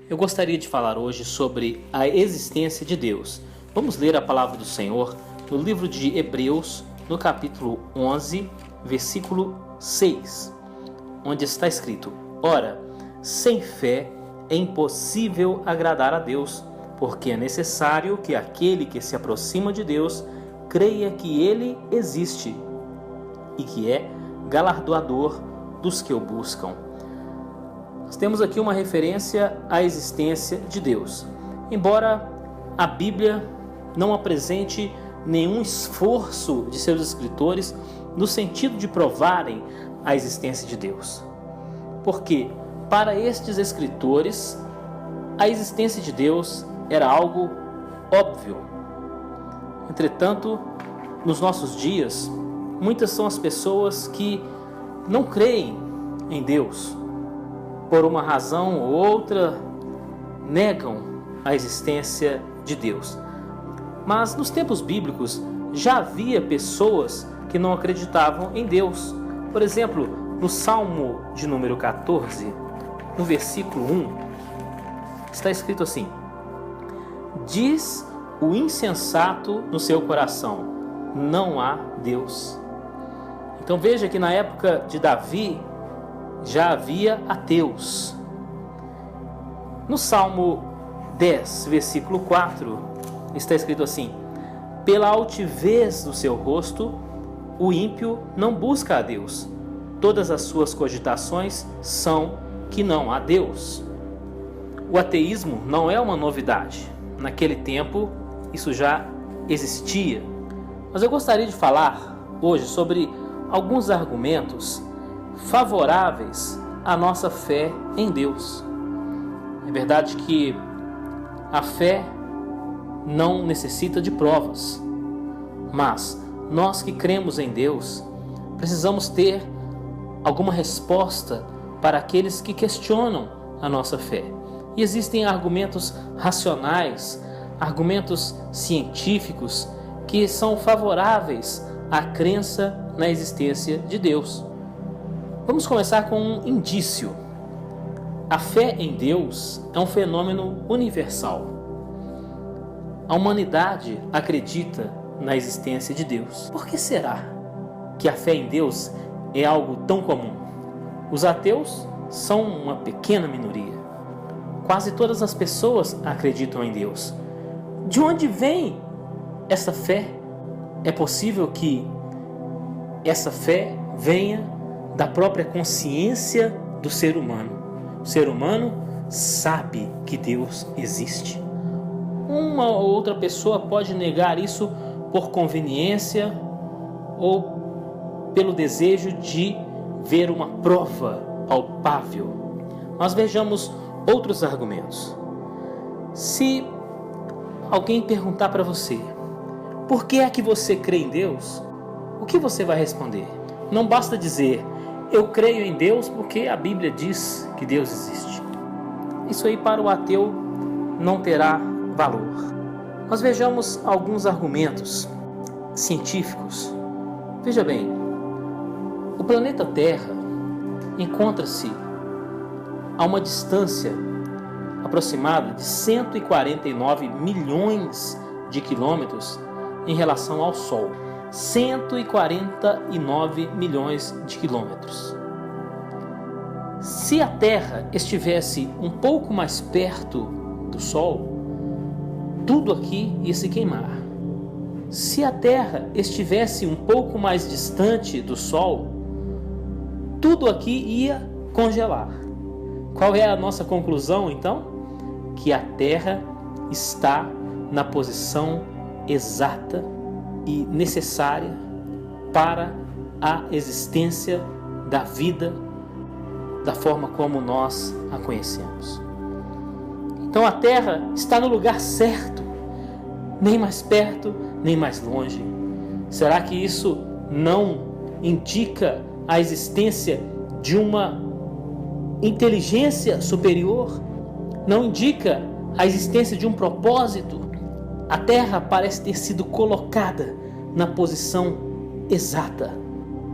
Eu gostaria de falar hoje sobre a existência de Deus. Vamos ler a palavra do Senhor no livro de Hebreus, no capítulo 11, versículo 6, onde está escrito: Ora, sem fé é impossível agradar a Deus, porque é necessário que aquele que se aproxima de Deus creia que Ele existe e que é galardoador dos que o buscam. Nós temos aqui uma referência à existência de Deus. Embora a Bíblia não apresente nenhum esforço de seus escritores no sentido de provarem a existência de Deus. Porque, para estes escritores, a existência de Deus era algo óbvio. Entretanto, nos nossos dias, muitas são as pessoas que não creem em Deus. Por uma razão ou outra, negam a existência de Deus. Mas nos tempos bíblicos já havia pessoas que não acreditavam em Deus. Por exemplo, no Salmo de número 14, no versículo 1, está escrito assim: Diz o insensato no seu coração, não há Deus. Então veja que na época de Davi já havia ateus. No Salmo 10, versículo 4, está escrito assim: Pela altivez do seu rosto, o ímpio não busca a Deus. Todas as suas cogitações são que não há Deus. O ateísmo não é uma novidade. Naquele tempo, isso já existia. Mas eu gostaria de falar hoje sobre alguns argumentos favoráveis à nossa fé em Deus. É verdade que a fé não necessita de provas, mas nós que cremos em Deus precisamos ter alguma resposta para aqueles que questionam a nossa fé. E existem argumentos racionais, argumentos científicos que são favoráveis à crença na existência de Deus. Vamos começar com um indício. A fé em Deus é um fenômeno universal. A humanidade acredita na existência de Deus. Por que será que a fé em Deus é algo tão comum? Os ateus são uma pequena minoria. Quase todas as pessoas acreditam em Deus. De onde vem essa fé? É possível que essa fé venha da própria consciência do ser humano. O ser humano sabe que Deus existe. Uma ou outra pessoa pode negar isso por conveniência ou pelo desejo de ver uma prova palpável. Mas vejamos outros argumentos. Se alguém perguntar para você: por que é que você crê em Deus? O que você vai responder? Não basta dizer: eu creio em Deus porque a Bíblia diz que Deus existe. Isso aí para o ateu não terá valor. Nós vejamos alguns argumentos científicos. Veja bem, o planeta Terra encontra-se a uma distância aproximada de 149 milhões de quilômetros em relação ao Sol. 149 milhões de quilômetros. Se a Terra estivesse um pouco mais perto do Sol, tudo aqui ia se queimar. Se a Terra estivesse um pouco mais distante do Sol, tudo aqui ia congelar. Qual é a nossa conclusão, então? Que a Terra está na posição exata e necessária para a existência da vida da forma como nós a conhecemos. Então a Terra está no lugar certo, nem mais perto, nem mais longe. Será que isso não indica a existência de uma inteligência superior? Não indica a existência de um propósito? A Terra parece ter sido colocada na posição exata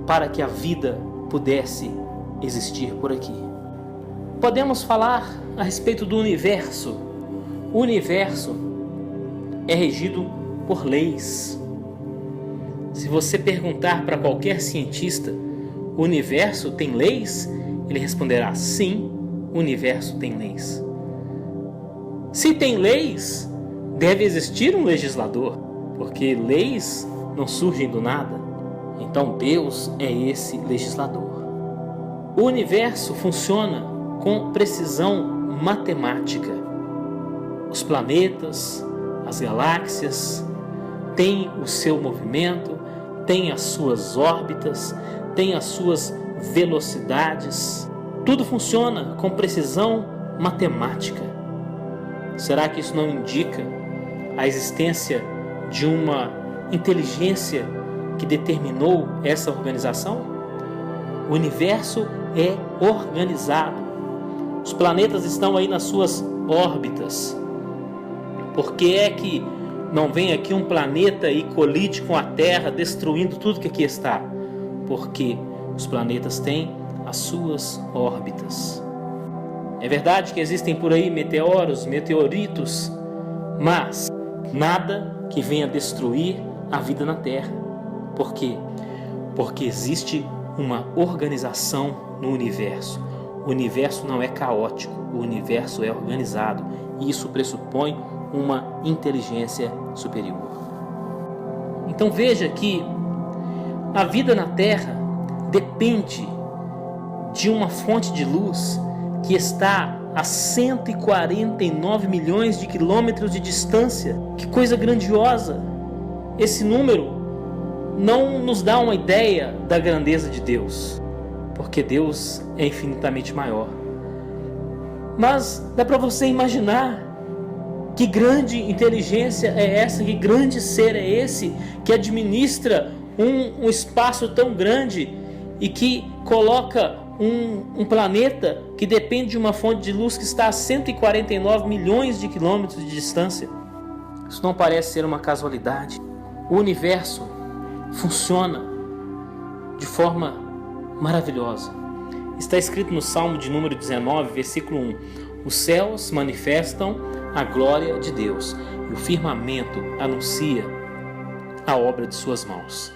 para que a vida pudesse existir por aqui. Podemos falar a respeito do universo. O universo é regido por leis. Se você perguntar para qualquer cientista, o universo tem leis? Ele responderá: sim, o universo tem leis. Se tem leis, deve existir um legislador, porque leis não surgem do nada. Então Deus é esse legislador. O universo funciona com precisão matemática. Os planetas, as galáxias têm o seu movimento, têm as suas órbitas, têm as suas velocidades. Tudo funciona com precisão matemática. Será que isso não indica a existência de uma inteligência que determinou essa organização? O universo é organizado. Os planetas estão aí nas suas órbitas. Por que é que não vem aqui um planeta e colide com a Terra, destruindo tudo que aqui está? Porque os planetas têm as suas órbitas. É verdade que existem por aí meteoros, meteoritos, mas nada que venha destruir a vida na Terra. Por quê? Porque existe uma organização no universo. O universo não é caótico, o universo é organizado. E isso pressupõe uma inteligência superior. Então veja que a vida na Terra depende de uma fonte de luz que está a 149 milhões de quilômetros de distância. Que coisa grandiosa! Esse número não nos dá uma ideia da grandeza de Deus, porque Deus é infinitamente maior. Mas dá para você imaginar que grande inteligência é essa, que grande ser é esse que administra um espaço tão grande e que coloca um planeta que depende de uma fonte de luz que está a 149 milhões de quilômetros de distância. Isso não parece ser uma casualidade. O universo funciona de forma maravilhosa. Está escrito no Salmo de número 19, versículo 1: os céus manifestam a glória de Deus e o firmamento anuncia a obra de suas mãos.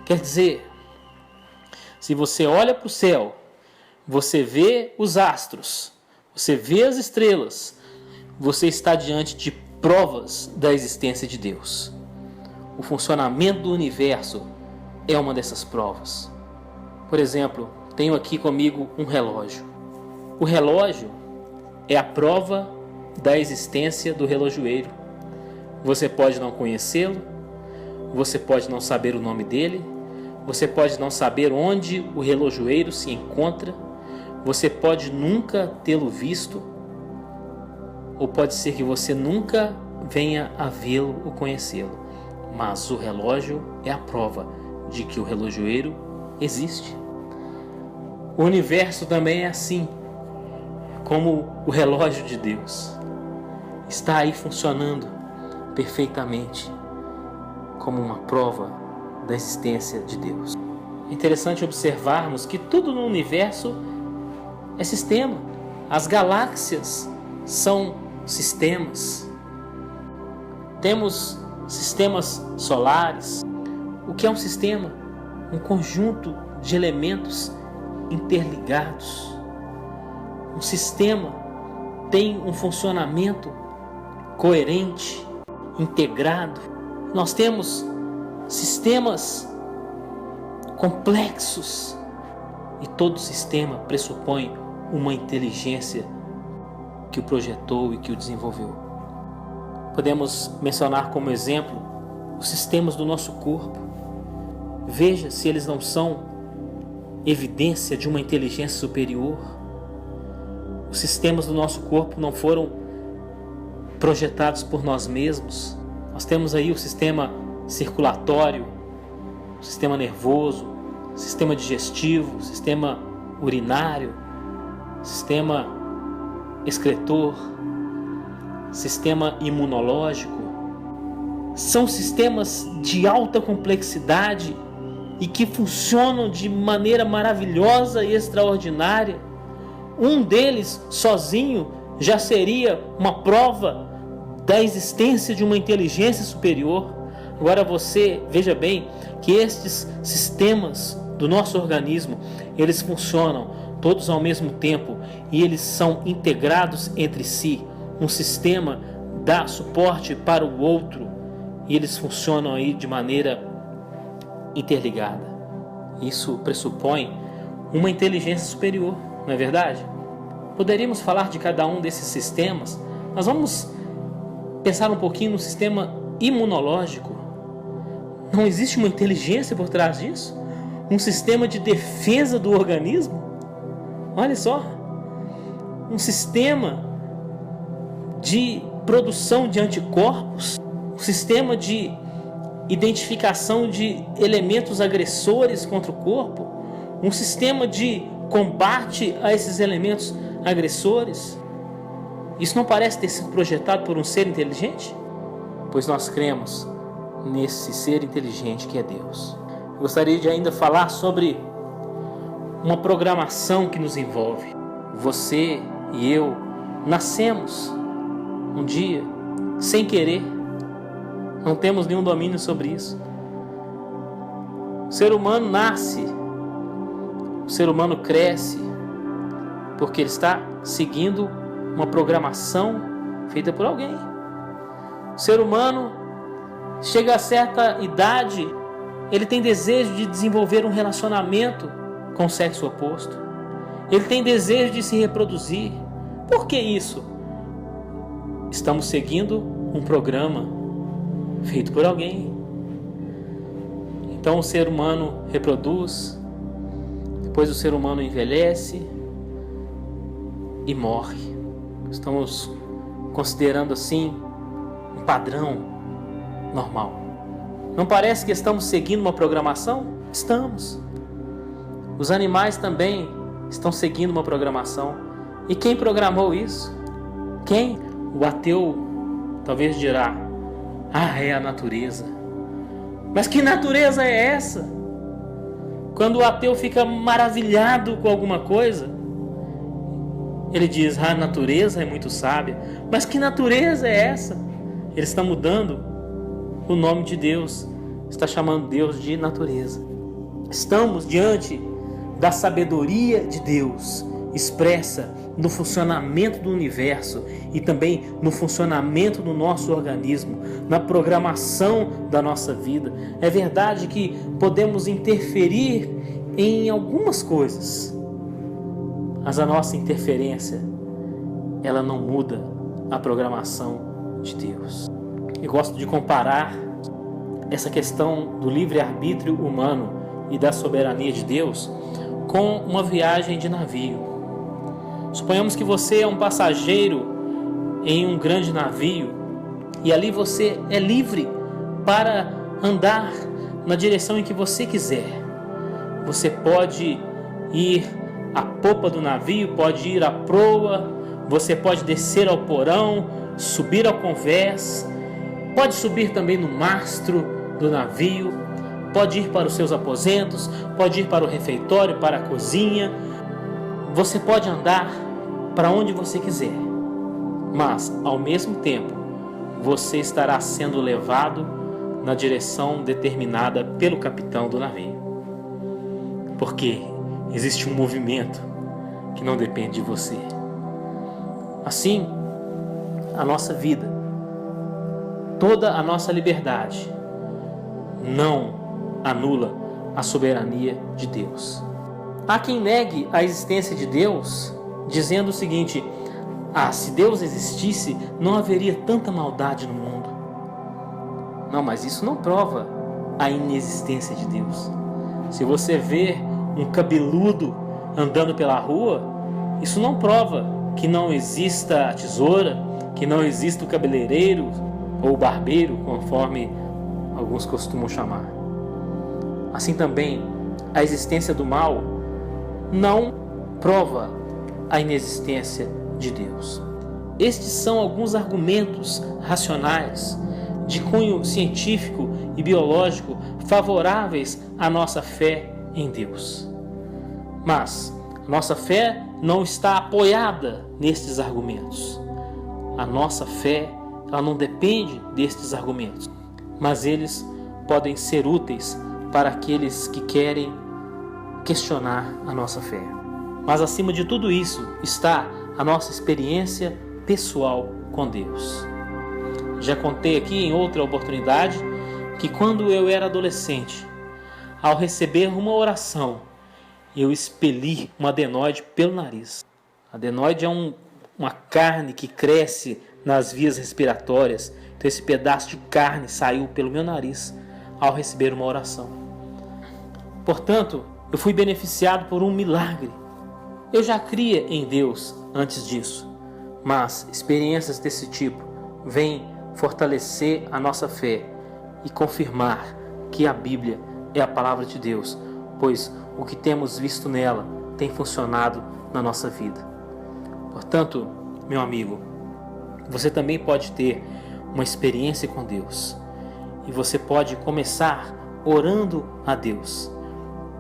Quer dizer, se você olha para o céu, você vê os astros, você vê as estrelas, você está diante de provas da existência de Deus. O funcionamento do universo é uma dessas provas. Por exemplo, tenho aqui comigo um relógio. O relógio é a prova da existência do relojoeiro. Você pode não conhecê-lo, você pode não saber o nome dele, você pode não saber onde o relojoeiro se encontra, você pode nunca tê-lo visto, ou pode ser que você nunca venha a vê-lo ou conhecê-lo. Mas o relógio é a prova de que o relojoeiro existe. O universo também é assim, como o relógio de Deus. Está aí funcionando perfeitamente, como uma prova da existência de Deus. É interessante observarmos que tudo no universo é sistema. As galáxias são sistemas. Temos sistemas solares. O que é um sistema? Um conjunto de elementos interligados. Um sistema tem um funcionamento coerente, integrado. Nós temos sistemas complexos e todo sistema pressupõe uma inteligência que o projetou e que o desenvolveu. Podemos mencionar como exemplo os sistemas do nosso corpo. Veja se eles não são evidência de uma inteligência superior. Os sistemas do nosso corpo não foram projetados por nós mesmos. Nós temos aí o sistema circulatório, o sistema nervoso, o sistema digestivo, o sistema urinário, o sistema excretor, sistema imunológico. São sistemas de alta complexidade e que funcionam de maneira maravilhosa e extraordinária. um deles sozinho já seria uma prova da existência de uma inteligência superior. Agora você veja bem que estes sistemas do nosso organismo, eles funcionam todos ao mesmo tempo e eles são integrados entre si. Um sistema dá suporte para o outro e eles funcionam aí de maneira interligada. Isso pressupõe uma inteligência superior, não é verdade? Poderíamos falar de cada um desses sistemas, mas vamos pensar um pouquinho no sistema imunológico. Não existe uma inteligência por trás disso? Um sistema de defesa do organismo? Olha só, um sistema de produção de anticorpos, um sistema de identificação de elementos agressores contra o corpo, um sistema de combate a esses elementos agressores. Isso não parece ter sido projetado por um ser inteligente? Pois nós cremos nesse ser inteligente que é Deus. Eu gostaria de ainda falar sobre uma programação que nos envolve. Você e eu nascemos um dia sem querer, não temos nenhum domínio sobre isso. O ser humano nasce, o ser humano cresce, porque ele está seguindo uma programação feita por alguém. O ser humano chega a certa idade, ele tem desejo de desenvolver um relacionamento com o sexo oposto. Ele tem desejo de se reproduzir. Por que isso? Estamos seguindo um programa feito por alguém. Então o ser humano reproduz, depois o ser humano envelhece e morre. Estamos considerando assim um padrão normal. Não parece que estamos seguindo uma programação? Estamos. Os animais também estão seguindo uma programação. E quem programou isso? Quem? O ateu talvez dirá: é a natureza. Mas que natureza é essa? Quando o ateu fica maravilhado com alguma coisa, ele diz: a natureza é muito sábia. Mas que natureza é essa? Ele está mudando o nome de Deus, está chamando Deus de natureza. Estamos diante da sabedoria de Deus, expressa no funcionamento do universo e também no funcionamento do nosso organismo, na programação da nossa vida. É verdade que podemos interferir em algumas coisas, mas a nossa interferência, ela não muda a programação de Deus. Eu gosto de comparar essa questão do livre-arbítrio humano e da soberania de Deus com uma viagem de navio. Suponhamos que você é um passageiro em um grande navio e ali você é livre para andar na direção em que você quiser. Você pode ir à popa do navio, pode ir à proa, você pode descer ao porão, subir ao convés, pode subir também no mastro do navio, pode ir para os seus aposentos, pode ir para o refeitório, para a cozinha. Você pode andar para onde você quiser, mas ao mesmo tempo você estará sendo levado na direção determinada pelo capitão do navio, porque existe um movimento que não depende de você. Assim, a nossa vida, toda a nossa liberdade não anula a soberania de Deus. Há quem negue a existência de Deus, dizendo o seguinte: se Deus existisse, não haveria tanta maldade no mundo. Não, mas isso não prova a inexistência de Deus. Se você vê um cabeludo andando pela rua, isso não prova que não exista a tesoura, que não exista o cabeleireiro ou o barbeiro, conforme alguns costumam chamar. Assim também, a existência do mal não prova a inexistência de Deus. Estes são alguns argumentos racionais de cunho científico e biológico favoráveis à nossa fé em Deus. Mas nossa fé não está apoiada nestes argumentos. A nossa fé, ela não depende destes argumentos, mas eles podem ser úteis para aqueles que querem questionar a nossa fé. Mas acima de tudo isso está a nossa experiência pessoal com Deus. Já contei aqui em outra oportunidade que quando eu era adolescente, ao receber uma oração, eu expeli um adenoide pelo nariz. Adenoide é uma carne que cresce nas vias respiratórias. Então esse pedaço de carne saiu pelo meu nariz ao receber uma oração. Portanto, eu fui beneficiado por um milagre. Eu já cria em Deus antes disso, mas experiências desse tipo vêm fortalecer a nossa fé e confirmar que a Bíblia é a palavra de Deus, pois o que temos visto nela tem funcionado na nossa vida. Portanto, meu amigo, você também pode ter uma experiência com Deus e você pode começar orando a Deus,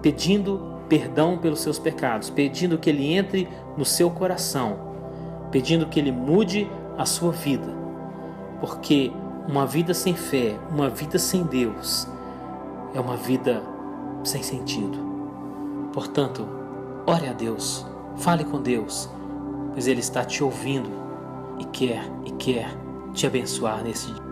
pedindo perdão pelos seus pecados, pedindo que Ele entre no seu coração, pedindo que Ele mude a sua vida, porque uma vida sem fé, uma vida sem Deus, é uma vida sem sentido. Portanto, ore a Deus, fale com Deus, pois Ele está te ouvindo e quer te abençoar nesse dia.